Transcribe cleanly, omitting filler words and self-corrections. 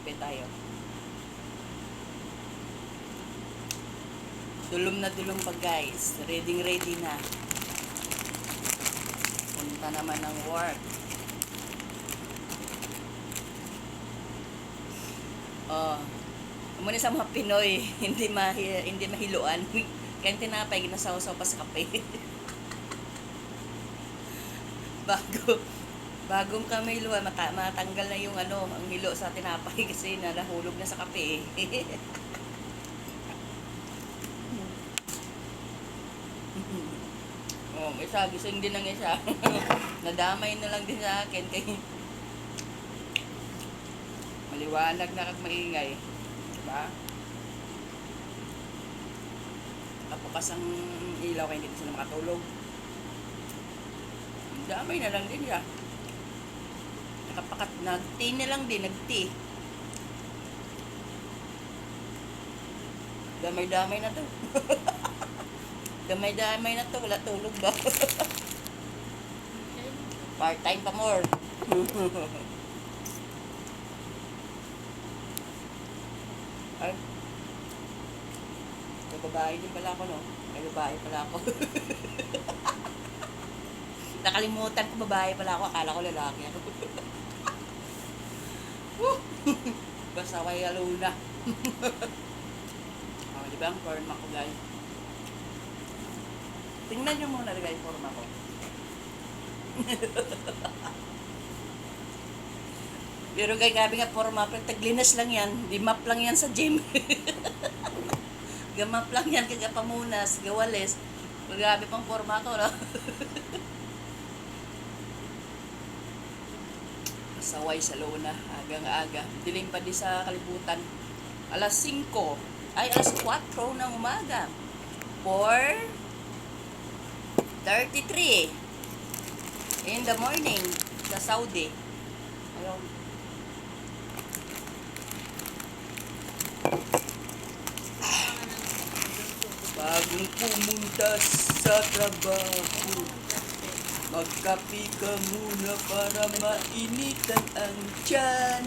kape tayo. Dulom na dulom pa guys. Ready na. Punta naman ng work. Oh. Muna sa mga Pinoy, hindi mahiluan. Kaya tinapay, ginasaw-saw pa sa kape. Bagong kami luwan, matanggal na yung ang hilo sa tinapay kasi nalahulog na sa kape. Oh, isa, gising din ng isa. Nadamay na lang din sa akin kay maliwanag na kag maingay. Diba? Kapukas ang ilaw kaya hindi sila makatulog. Damay na lang din siya. Nakapakat, nag-tea na lang din, nag-tea. Damay-damay na to. Damay-damay na to, wala tulog ba? Part-time pa more. Ay. May babae din pala ako, no? May babae pala ako. Nakalimutan ko babae pala ako, akala ko lalaki ako. Basta way aluna. Oh, di ba ang forma ko, guys? Tingnan nyo muna guys, forma ko. Pero guys, grabe nga forma, pero taglinas lang yan. Di map lang yan sa gym. Gamap lang yan, kagapamunas, gawales. Grabe pang forma ko, no? Saway sa luna, agang-aga. Dilim pa di sa kalibutan. Alas 5, ay alas 4 ng umaga. 4:33 in the morning sa Saudi. Ayun. Bagong pumunta sa trabaho, magkape ka muna para mainitan ang tiyan.